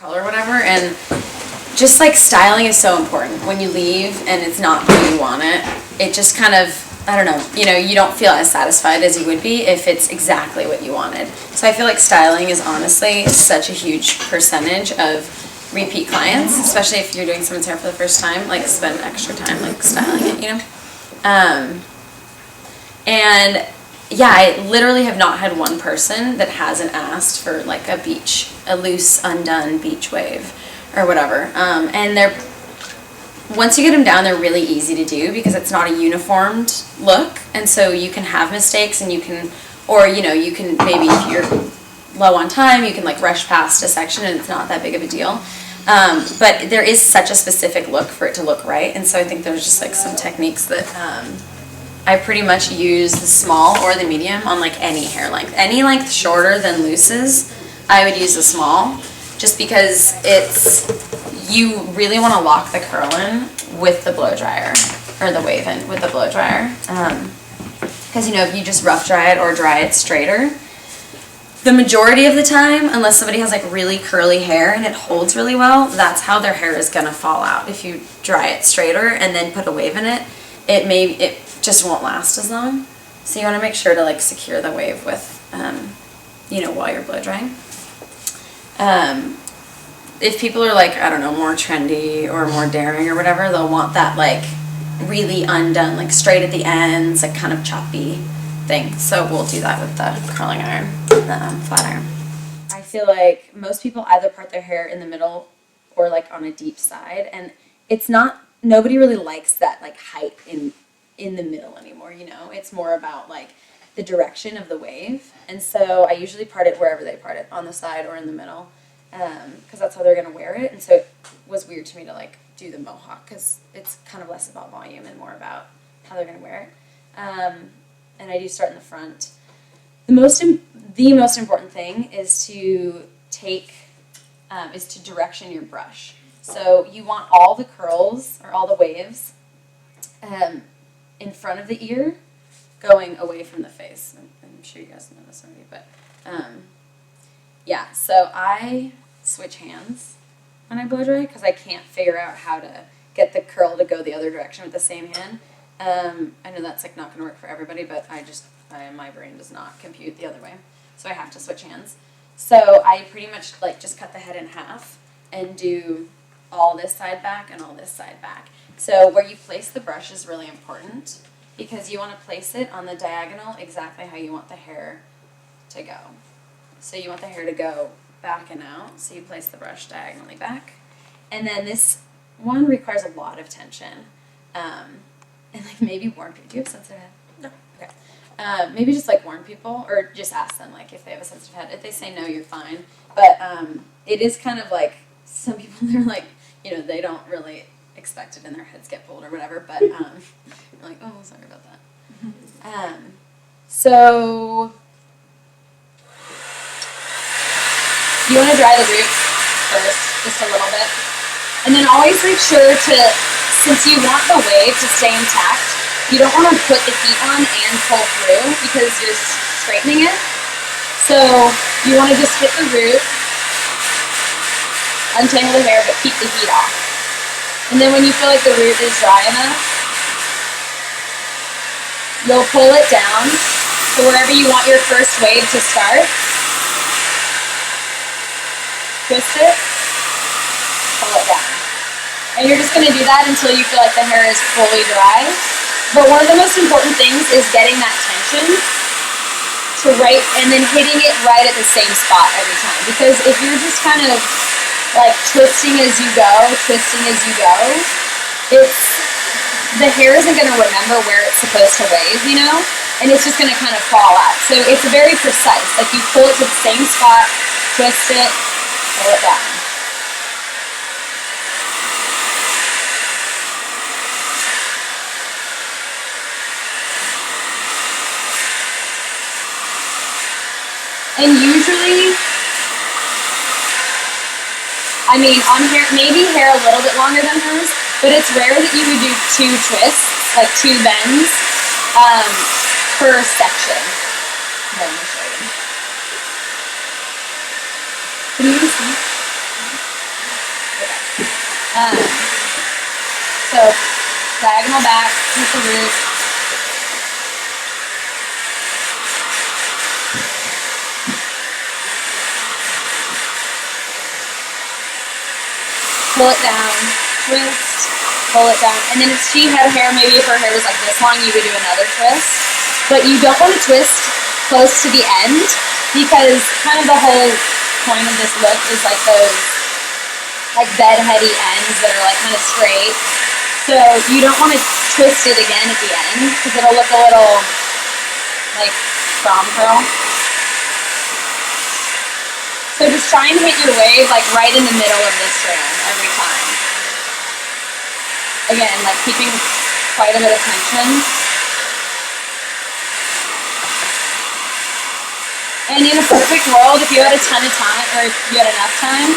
color or whatever, and just like styling is so important. When you leave and it's not the way you want it, it just kind of, I don't know, you don't feel as satisfied as you would be if it's exactly what you wanted. So I feel like styling is honestly such a huge percentage of repeat clients, especially if you're doing someone's hair for the first time, like spend extra time like styling it, and yeah, I literally have not had one person that hasn't asked for like a loose undone beach wave or whatever. And once you get them down, they're really easy to do because it's not a uniformed look, and so you can have mistakes, and you can maybe if you're low on time, you can like rush past a section and it's not that big of a deal. But there is such a specific look for it to look right, and so I think there's just like some techniques that I pretty much use the small or the medium on like any hair length. Any length shorter than looses, I would use the small, just because you really want to lock the curl in with the blow dryer, or the wave in with the blow dryer. Because if you just rough dry it or dry it straighter, the majority of the time, unless somebody has like really curly hair and it holds really well, that's how their hair is going to fall out. If you dry it straighter and then put a wave in it, it just won't last as long. So you want to make sure to like secure the wave with, while you're blow drying. If people are like, I don't know, more trendy or more daring or whatever, they'll want that like really undone, like straight at the ends, like kind of choppy thing. So we'll do that with the curling iron, flat iron. I feel like most people either part their hair in the middle or like on a deep side, and nobody really likes that like height in the middle anymore, It's more about like the direction of the wave, and so I usually part it wherever they part it, on the side or in the middle, because that's how they're going to wear it. And so it was weird to me to like do the mohawk, because it's kind of less about volume and more about how they're going to wear it. And I do start in the front. The most important thing is to direction your brush. So you want all the curls or all the waves in front of the ear, going away from the face. I'm sure you guys know this already, but yeah. So I switch hands when I blow dry because I can't figure out how to get the curl to go the other direction with the same hand. I know that's like not going to work for everybody, but my brain does not compute the other way, so I have to switch hands. So I pretty much like just cut the head in half and do all this side back and all this side back. So where you place the brush is really important, because you want to place it on the diagonal exactly how you want the hair to go. So you want the hair to go back and out, so you place the brush diagonally back. And then this one requires a lot of tension. And like maybe warn people. Do you have a sensitive head? No. Okay. Maybe just like warn people, or just ask them like if they have a sensitive head. If they say no, you're fine. But it is kind of like, some people, they're like, they don't really expect it and their heads get pulled or whatever, but you're like, oh, sorry about that. So you want to dry the roots first, just a little bit. And then always make sure to, since you want the wave to stay intact, you don't want to put the heat on and pull through because you're straightening it. So you want to just hit the root, untangle the hair, but keep the heat off. And then when you feel like the root is dry enough, you'll pull it down to wherever you want your first wave to start. Twist it, pull it down. And you're just going to do that until you feel like the hair is fully dry. But one of the most important things is getting that tension to right, and then hitting it right at the same spot every time. Because if you're just kind of like twisting as you go, the hair isn't going to remember where it's supposed to wave, and it's just going to kind of fall out. So it's very precise. Like you pull it to the same spot, twist it, pull it down. And usually, on hair, maybe hair a little bit longer than hers, but it's rare that you would do 2 twists, like 2 bends, per section. Let me show you. Can you even see? So diagonal back with the root. Pull it down, twist, pull it down. And then if she had hair, maybe if her hair was like this long, you would do another twist. But you don't want to twist close to the end because kind of the whole point of this look is like those like bedheady ends that are like kind of straight. So you don't want to twist it again at the end because it'll look a little like prom curl. So just try and hit your wave like right in the middle of this strand every time. Again, like keeping quite a bit of tension. And in a perfect world, if you had a ton of time, or if you had enough time,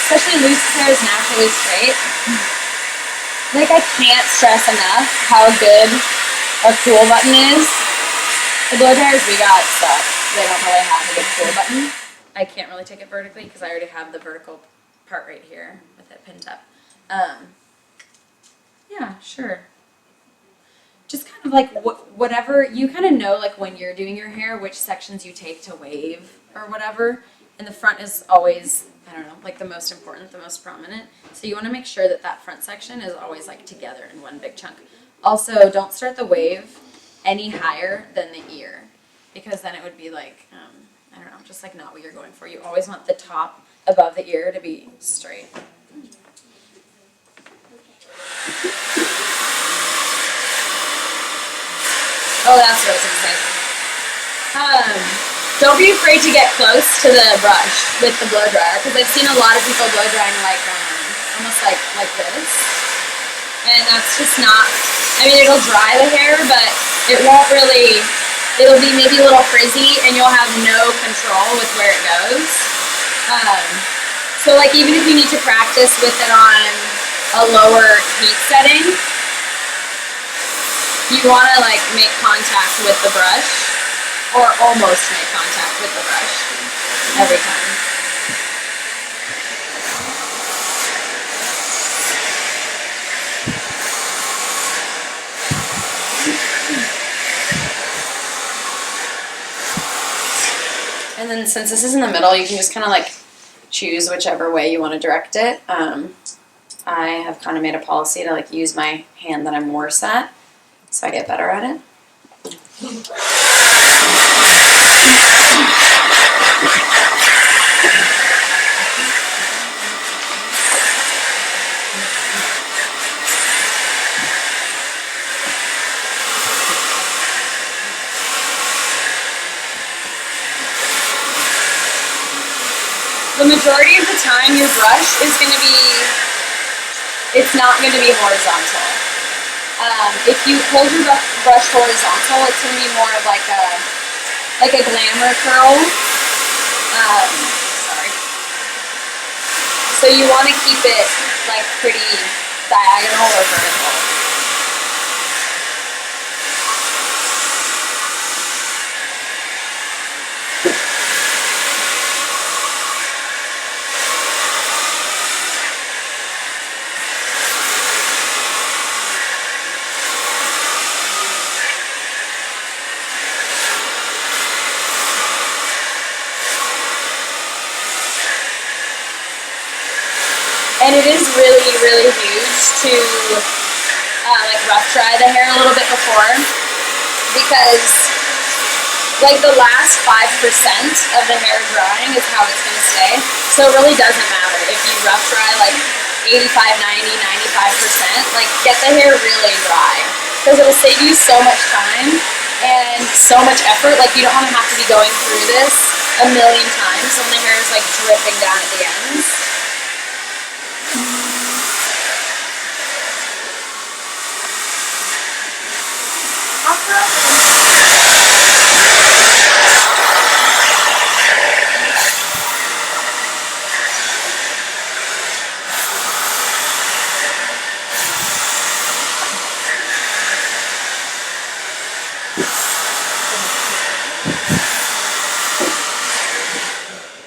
especially loose hair is naturally straight. Like I can't stress enough how good a cool button is. The blow dryers we got suck. They don't really have a good cool button. I can't really take it vertically because I already have the vertical part right here with it pinned up. Yeah, sure. Just kind of like whatever, you kind of know like when you're doing your hair, which sections you take to wave or whatever. And the front is always, I don't know, like the most important, the most prominent. So you want to make sure that that front section is always like together in one big chunk. Also, don't start the wave any higher than the ear because then it would be like, I don't know, just like not what you're going for. You always want the top above the ear to be straight. Oh, that's what I was going to say. Don't be afraid to get close to the brush with the blow dryer because I've seen a lot of people blow drying like almost like this. And that's just not, I mean, it'll dry the hair, but it won't really, it'll be maybe a little frizzy and you'll have no control with where it goes. So like even if you need to practice with it on a lower heat setting, you want to like make contact with the brush or almost make contact with the brush every time. And then since this is in the middle, you can just kind of like choose whichever way you want to direct it. I have kind of made a policy to like use my hand that I'm worse at, so I get better at it. The majority of the time your brush is going to be, it's not going to be horizontal. If you hold your brush horizontal, it's going to be more of like a glamour curl. Sorry. So you want to keep it like pretty diagonal or vertical. And it is really, really huge to like rough dry the hair a little bit before because like the last 5% of the hair drying is how it's going to stay. So it really doesn't matter if you rough dry like 85, 90, 95%, like get the hair really dry because it'll save you so much time and so much effort. Like you don't want to have to be going through this a million times when the hair is like dripping down at the ends.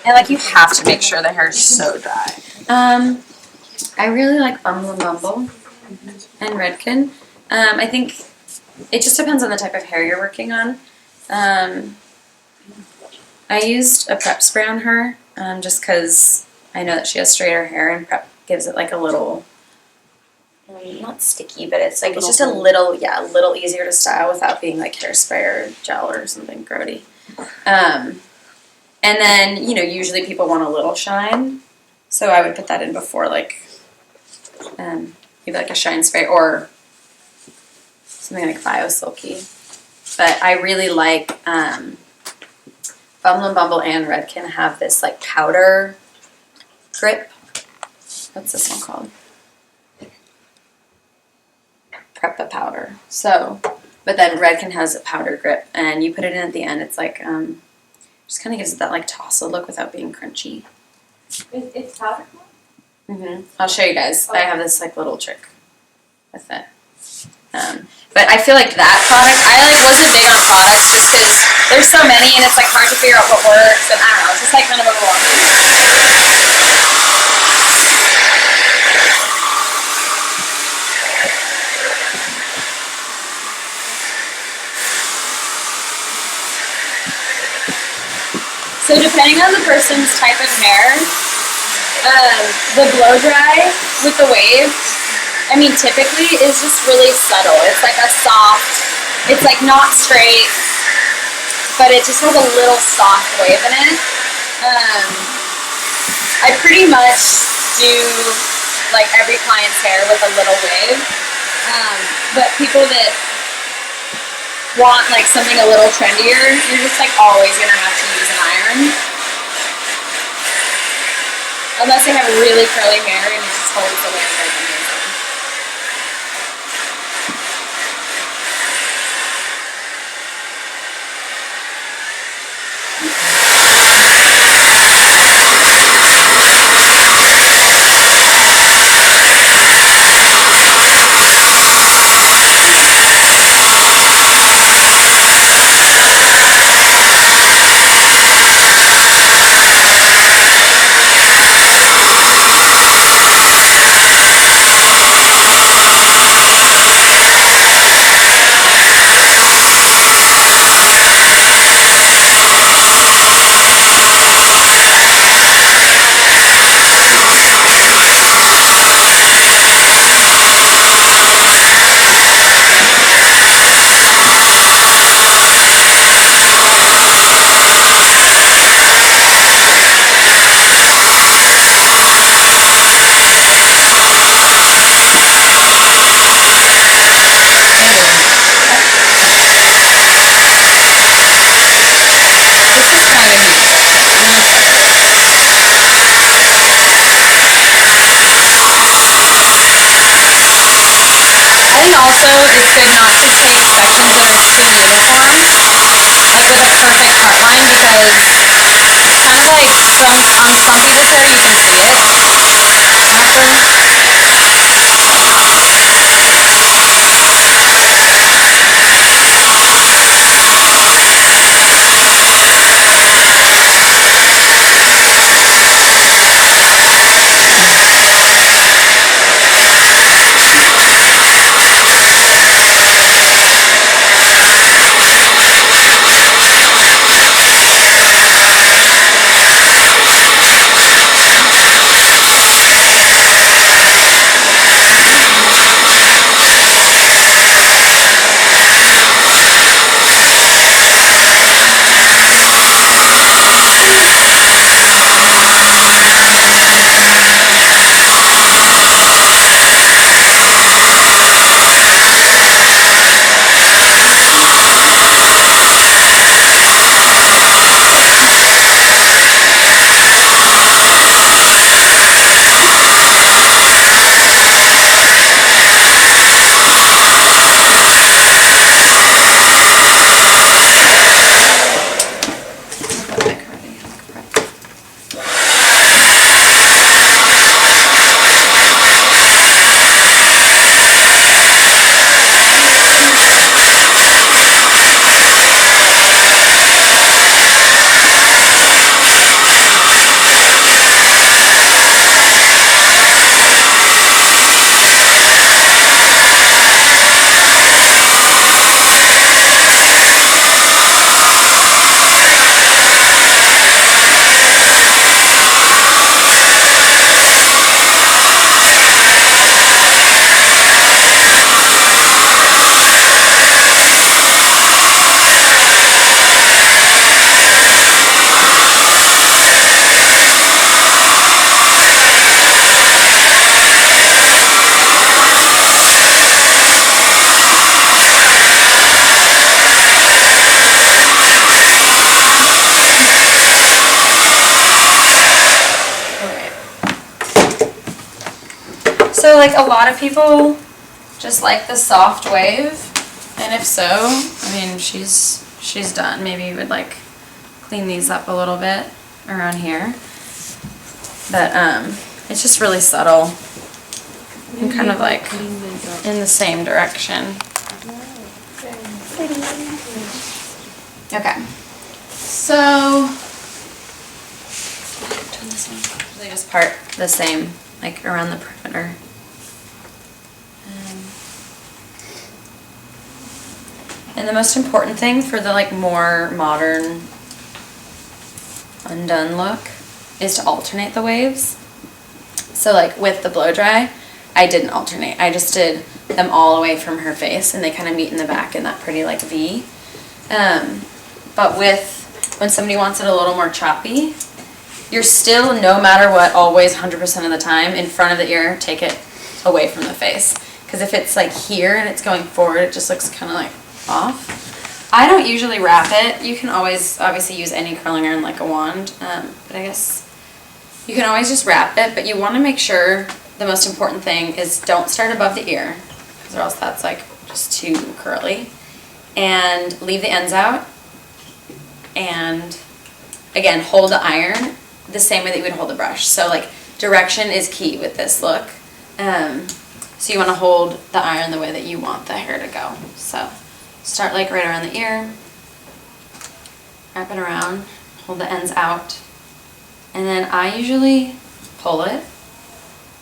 And like you have to make sure the hair is so dry. I really like Bumble and Bumble and Redken. I think it just depends on the type of hair you're working on. I used a prep spray on her just because I know that she has straighter hair, and prep gives it like a little, not sticky, but it's like it's just a little easier to style without being like hairspray or gel or something grody. And then, you know, usually people want a little shine, so I would put that in before, like maybe like a shine spray or something like Biosilky. But I really like Bumble and Bumble and Redken have this like powder grip. What's this one called? Preppa powder. So, but then Redken has a powder grip, and you put it in at the end. It's like just kind of gives it that like tousled look without being crunchy. It's powder? I'll show you guys. I have this like little trick with it. But I feel like that product, I like wasn't big on products just because there's so many and it's like hard to figure out what works, and I don't know, it's just like kind of overwhelming. So depending on the person's type of hair, the blow dry with the wave, I mean, typically is just really subtle. It's like a soft, it's like not straight, but it just has a little soft wave in it. I pretty much do like every client's hair with a little wave, but people that want like something a little trendier, you're just like always gonna have to use an iron. Unless they have really curly hair and it just holds the wave like amazing. Also, it's good not to take sections that are too uniform, like with a perfect cut line, because kind of like on some people's hair you can see it after. like a lot of people just like the soft wave, and if so, I mean, she's done. Maybe you would like clean these up a little bit around here, but it's just really subtle and kind of like in the same direction. Okay, so turn this one. They just part the same, like around the perimeter. And the most important thing for the like more modern undone look is to alternate the waves. So like with the blow dry, I didn't alternate. I just did them all away from her face, and they kind of meet in the back in that pretty like V. But when somebody wants it a little more choppy, you're still, no matter what, always 100% of the time in front of the ear, take it away from the face. Because if it's like here and it's going forward, it just looks kind of like off. I don't usually wrap it. You can always obviously use any curling iron like a wand, but I guess you can always just wrap it, but you want to make sure the most important thing is don't start above the ear, because or else that's like just too curly, and leave the ends out, and again hold the iron the same way that you would hold the brush. So like direction is key with this look. So you want to hold the iron the way that you want the hair to go. So start like right around the ear, wrap it around, hold the ends out, and then I usually pull it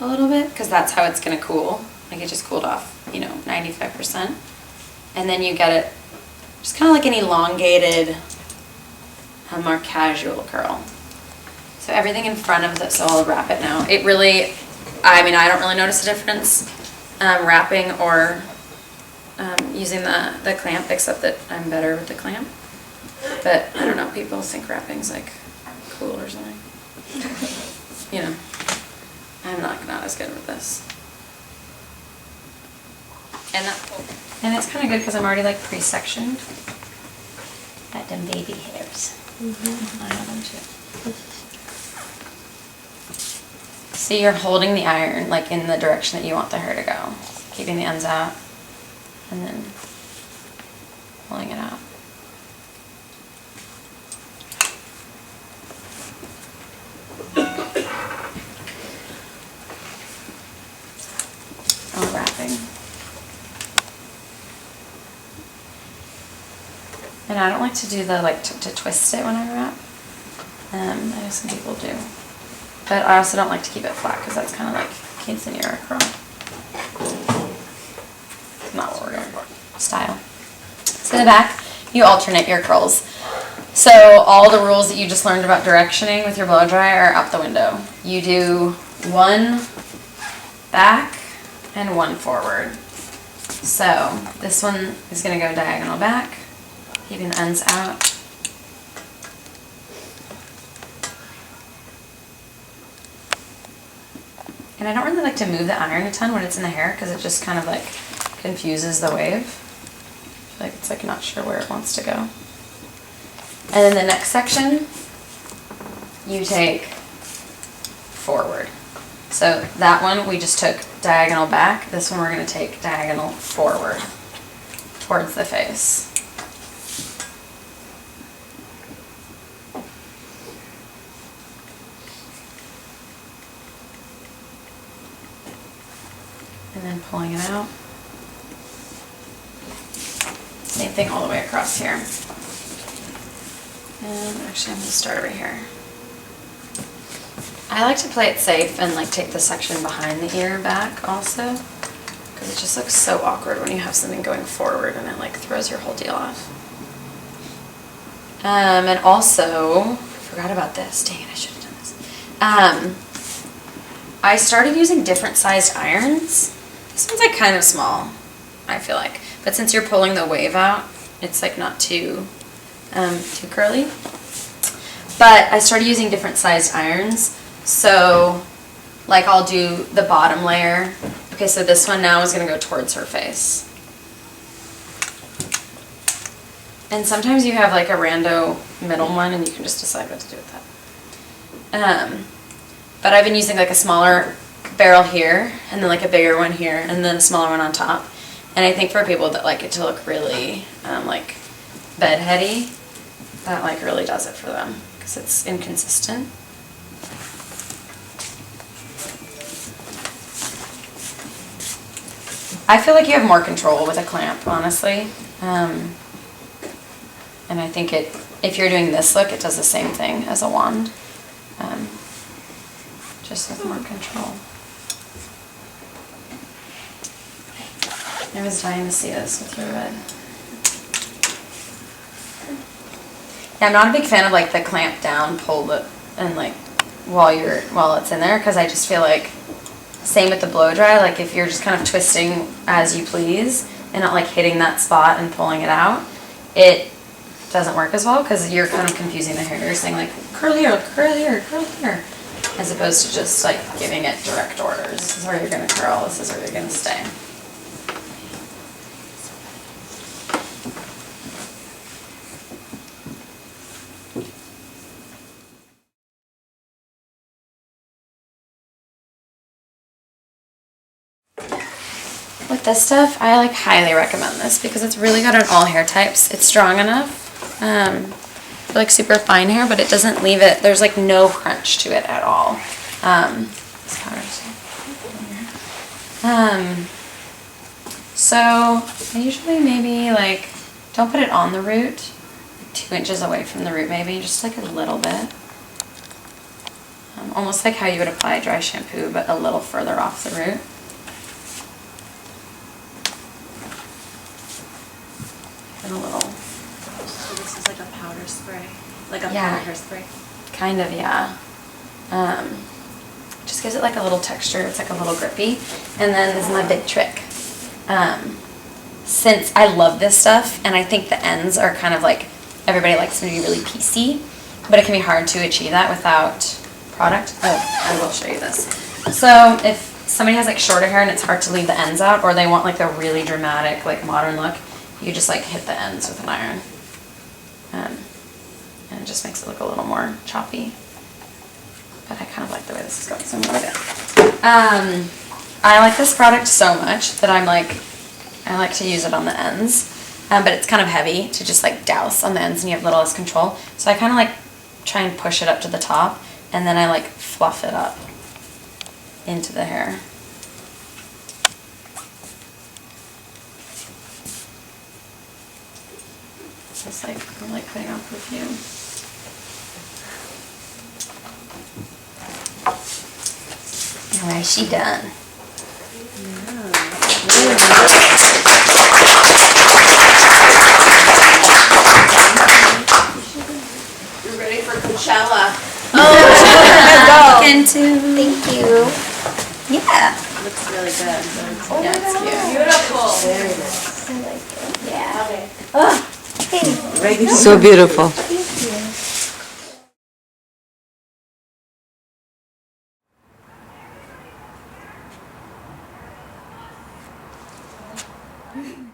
a little bit because that's how it's going to cool. Like it just cooled off, 95%. And then you get it just kind of like an elongated, more casual curl. So everything in front of this, so I'll wrap it now. It really, I don't really notice a difference wrapping or using the clamp, except that I'm better with the clamp. But I don't know, people think wrapping's like cool or something. I'm not as good with this. And it's kind of good because I'm already like pre-sectioned. Got them baby hairs. I have them too. So you're holding the iron like in the direction that you want the hair to go, keeping the ends out, and then pulling it out. Oh, wrapping. And I don't like to do the to twist it when I wrap. I know some people do. But I also don't like to keep it flat because that's kind of like quinceañera curl. Not what we're going for. Style. So in the back, you alternate your curls. So all the rules that you just learned about directioning with your blow dry are out the window. You do one back and one forward. So this one is going to go diagonal back, keeping the ends out. And I don't really like to move the iron a ton when it's in the hair because it just kind of like confuses the wave. I feel like it's like not sure where it wants to go. And then the next section, you take forward. So that one we just took diagonal back. This one we're going to take diagonal forward towards the face. And then pulling it out. Same thing all the way across here. And actually I'm going to start right here. I like to play it safe and like take the section behind the ear back also, because it just looks so awkward when you have something going forward and it like throws your whole deal off. And also, I forgot about this. Dang it, I should have done this. I started using different sized irons. This one's like kind of small, I feel like. But since you're pulling the wave out, it's like not too curly. But I started using different sized irons. So like I'll do the bottom layer. Okay, so this one now is going to go towards her face. And sometimes you have like a rando middle one and you can just decide what to do with that. But I've been using like a smaller barrel here, and then like a bigger one here, and then a smaller one on top. And I think for people that like it to look really like bedheady, that like really does it for them because it's inconsistent. I feel like you have more control with a clamp, honestly. And I think if you're doing this look, it does the same thing as a wand. Just with more control. I was dying to see this with your red. Yeah, I'm not a big fan of like the clamp down, pull it, and like while it's in there, because I just feel like same with the blow dry. Like if you're just kind of twisting as you please and not like hitting that spot and pulling it out, it doesn't work as well because you're kind of confusing the hair. You're saying like curl here, curl here, curl here, as opposed to just like giving it direct orders. This is where you're going to curl. This is where you're going to stay. With this stuff, I like highly recommend this because it's really good on all hair types. It's strong enough for like super fine hair, but it doesn't leave it, there's like no crunch to it at all. So I usually maybe like, don't put it on the root, like 2 inches away from the root maybe, just like a little bit. Almost like how you would apply dry shampoo, but a little further off the root. And a little. So this is like a powder spray, like a Yeah. powder hairspray. Kind of, yeah. Just gives it like a little texture. It's like a little grippy. And then this is my big trick. Since I love this stuff, and I think the ends are kind of like, everybody likes them to be really piecey, but it can be hard to achieve that without product. Oh, I will show you this. So if somebody has like shorter hair and it's hard to leave the ends out, or they want like a really dramatic, like modern look, you just like hit the ends with an iron. And it just makes it look a little more choppy. But I kind of like the way this is going, so I'm gonna do it. I like this product so much that I like to use it on the ends. But it's kind of heavy to just like douse on the ends and you have little less control. So I kind of like try and push it up to the top and then I like fluff it up into the hair. Just like, I'm like putting on perfume. Now is she done? You're ready for Coachella. Oh, Thank you. Yeah. Looks really good. yeah, it's cute. Beautiful. Very nice. I like it. Yeah. Okay. Oh, hey. So beautiful. Thank you.